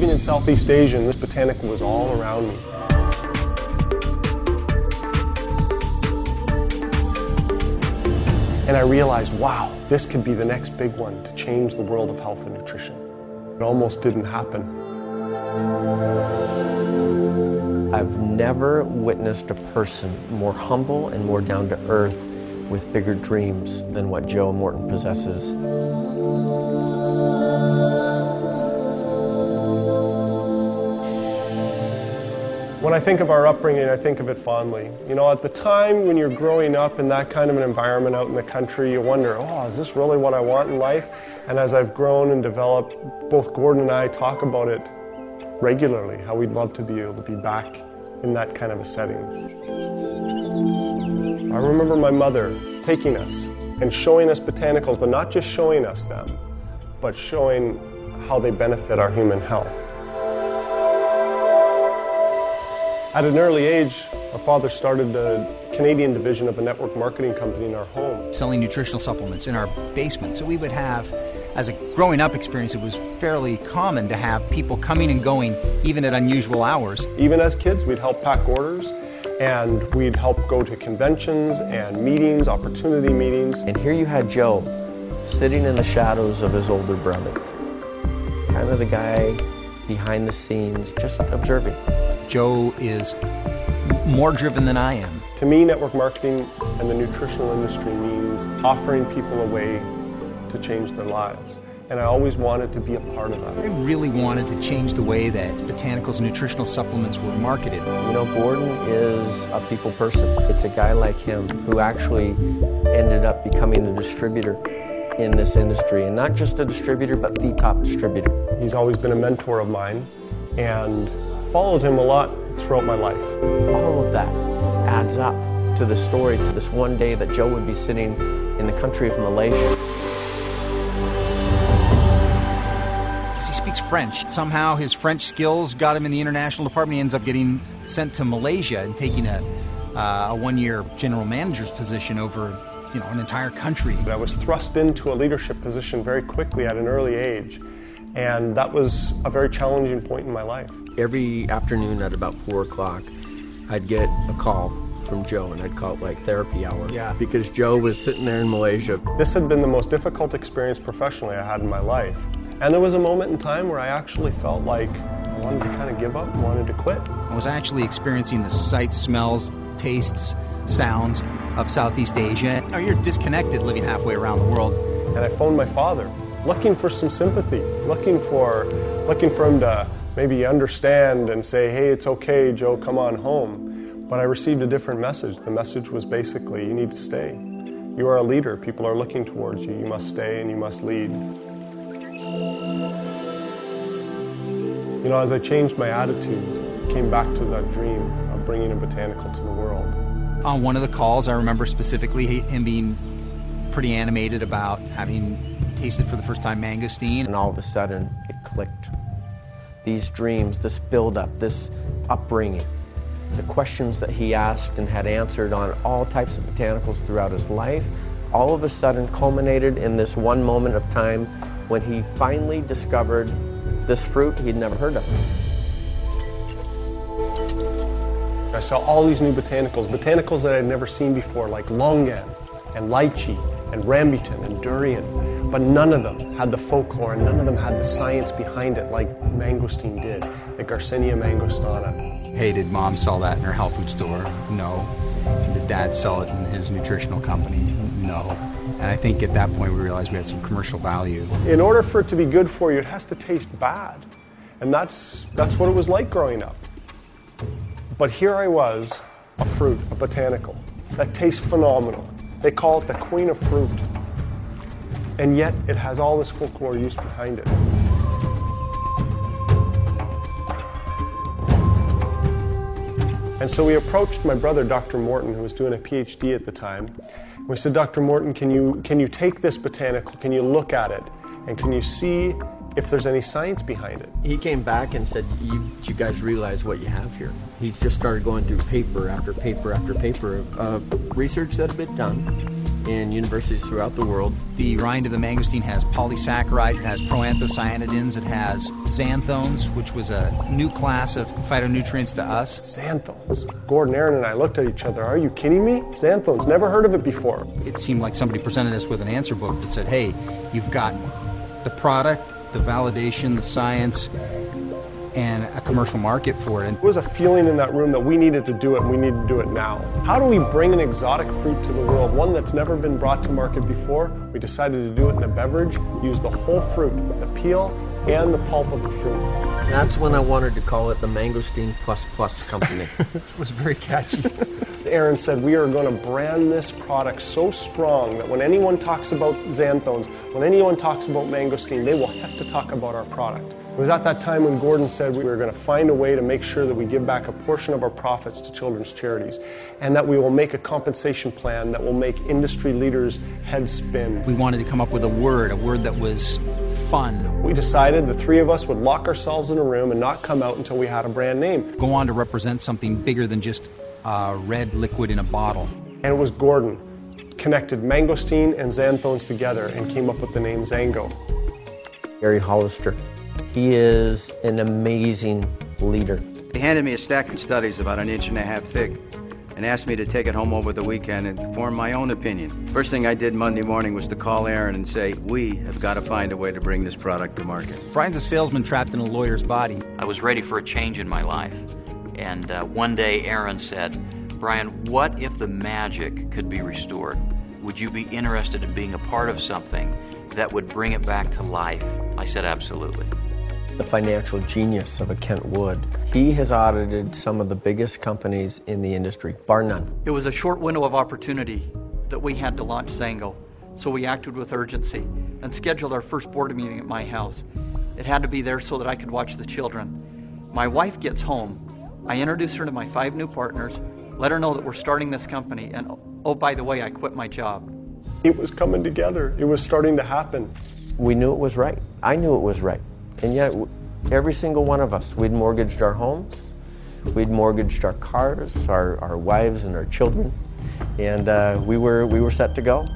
living in Southeast Asia, and this botanical was all around me. And I realized, wow, this could be the next big one to change the world of health and nutrition. It almost didn't happen. I've never witnessed a person more humble and more down to earth with bigger dreams than what Joe Morton possesses. When I think of our upbringing, I think of it fondly. You know, at the time when you're growing up in that kind of an environment out in the country, you wonder, oh, is this really what I want in life? And as I've grown and developed, both Gordon and I talk about it regularly, how we'd love to be able to be back in that kind of a setting. I remember my mother taking us and showing us botanicals, but not just showing us them, but showing how they benefit our human health. At an early age, our father started the Canadian division of a network marketing company in our home. Selling nutritional supplements in our basement. So we would have, as a growing up experience, it was fairly common to have people coming and going even at unusual hours. Even as kids, we'd help pack orders, and we'd help go to conventions and meetings, opportunity meetings. And here you had Joe sitting in the shadows of his older brother. Kind of the guy behind the scenes, just observing. Joe is more driven than I am. To me, network marketing and the nutritional industry means offering people a way to change their lives. And I always wanted to be a part of that. I really wanted to change the way that botanicals and nutritional supplements were marketed. You know, Gordon is a people person. It's a guy like him who actually ended up becoming a distributor in this industry. And not just a distributor, but the top distributor. He's always been a mentor of mine, and followed him a lot throughout my life. All of that adds up to the story, to this one day that Joe would be sitting in the country of Malaysia. Because he speaks French. Somehow his French skills got him in the international department. He ends up getting sent to Malaysia and taking a one-year general manager's position over, you know, an entire country. I was thrust into a leadership position very quickly at an early age, and that was a very challenging point in my life. Every afternoon at about 4 o'clock, I'd get a call from Joe, and I'd call it like therapy hour. Yeah. Because Joe was sitting there in Malaysia. This had been the most difficult experience professionally I had in my life. And there was a moment in time where I actually felt like I wanted to kind of give up, wanted to quit. I was actually experiencing the sights, smells, tastes, sounds of Southeast Asia. Now, you're disconnected living halfway around the world. And I phoned my father, looking for some sympathy, looking for him to maybe understand and say, hey, it's okay, Joe, come on home. But I received a different message. The message was basically, you need to stay. You are a leader. People are looking towards you. You must stay and you must lead. You know, as I changed my attitude, I came back to that dream of bringing a botanical to the world. On one of the calls, I remember specifically him being pretty animated about having tasted for the first time mangosteen. And all of a sudden, it clicked. These dreams, this build-up, this upbringing, the questions that he asked and had answered on all types of botanicals throughout his life, all of a sudden culminated in this one moment of time when he finally discovered this fruit he'd never heard of. I saw all these new botanicals that I'd never seen before, like longan and lychee and rambutan and durian, but none of them had the folklore and none of them had the science behind it like mangosteen did, the Garcinia mangostana. Hey, did Mom sell that in her health food store? No. Did Dad sell it in his nutritional company? No. And I think at that point we realized we had some commercial value. In order for it to be good for you, it has to taste bad. And that's what it was like growing up. But here I was, a fruit, a botanical, that tastes phenomenal. They call it the queen of fruit. And yet it has all this folklore use behind it. And so we approached my brother, Dr. Morton, who was doing a PhD at the time. We said, Dr. Morton, can you take this botanical, can you look at it, and can you see if there's any science behind it? He came back and said, you guys realize what you have here. He's just started going through paper after paper after paper of research that had been done in universities throughout the world. The rind of the mangosteen has polysaccharides, it has proanthocyanidins, it has xanthones, which was a new class of phytonutrients to us. Xanthones. Gordon, Aaron, and I looked at each other. Are you kidding me? Xanthones. Never heard of it before. It seemed like somebody presented us with an answer book that said, hey, you've got the product, the validation, the science, and a commercial market for it. And there was a feeling in that room that we needed to do it, and we need to do it now. How do we bring an exotic fruit to the world, one that's never been brought to market before? We decided to do it in a beverage, use the whole fruit, the peel and the pulp of the fruit. That's when I wanted to call it the Mangosteen Plus Plus Company. It was very catchy. Aaron said, we are going to brand this product so strong that when anyone talks about xanthones, when anyone talks about mangosteen, they will have to talk about our product. It was at that time when Gordon said we were going to find a way to make sure that we give back a portion of our profits to children's charities, and that we will make a compensation plan that will make industry leaders' heads spin. We wanted to come up with a word that was fun. We decided the three of us would lock ourselves in a room and not come out until we had a brand name. Go on to represent something bigger than just red liquid in a bottle. And it was Gordon connected mangosteen and xanthones together and came up with the name XanGo. Gary Hollister. He is an amazing leader. He handed me a stack of studies about 1.5 inches thick and asked me to take it home over the weekend and form my own opinion. First thing I did Monday morning was to call Aaron and say, we have got to find a way to bring this product to market. Brian's a salesman trapped in a lawyer's body. I was ready for a change in my life. And one day Aaron said, Brian, what if the magic could be restored? Would you be interested in being a part of something that would bring it back to life? I said, absolutely. The financial genius of a Kent Wood. He has audited some of the biggest companies in the industry, bar none. It was a short window of opportunity that we had to launch XanGo, so we acted with urgency and scheduled our first board meeting at my house. It had to be there so that I could watch the children. My wife gets home. I introduce her to my 5 new partners, let her know that we're starting this company, and oh, by the way, I quit my job. It was coming together. It was starting to happen. We knew it was right. I knew it was right. And yet, every single one of us, we'd mortgaged our homes, we'd mortgaged our cars, our wives and our children, and we were set to go.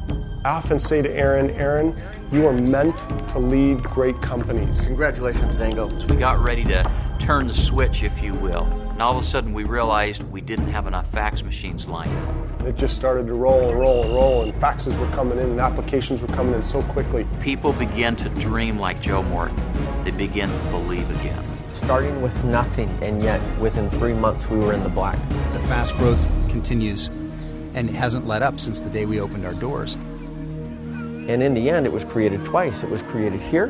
I often say to Aaron, Aaron, you are meant to lead great companies. Congratulations, XanGo. So we got ready to turn the switch, if you will. And all of a sudden we realized we didn't have enough fax machines lined up. It just started to roll and roll and roll, and faxes were coming in and applications were coming in so quickly. People began to dream like Joe Morton. They began to believe again. Starting with nothing, and yet within 3 months we were in the black. The fast growth continues and it hasn't let up since the day we opened our doors. And in the end, it was created twice. It was created here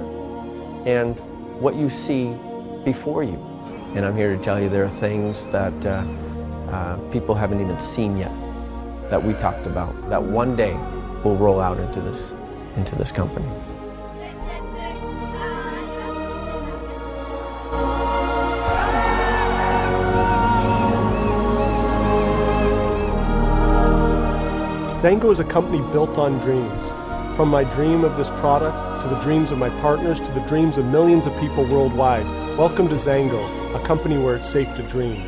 and what you see before you. And I'm here to tell you there are things that people haven't even seen yet that we talked about, that one day will roll out into this company. XanGo is a company built on dreams. From my dream of this product, to the dreams of my partners, to the dreams of millions of people worldwide. Welcome to XanGo, a company where it's safe to dream.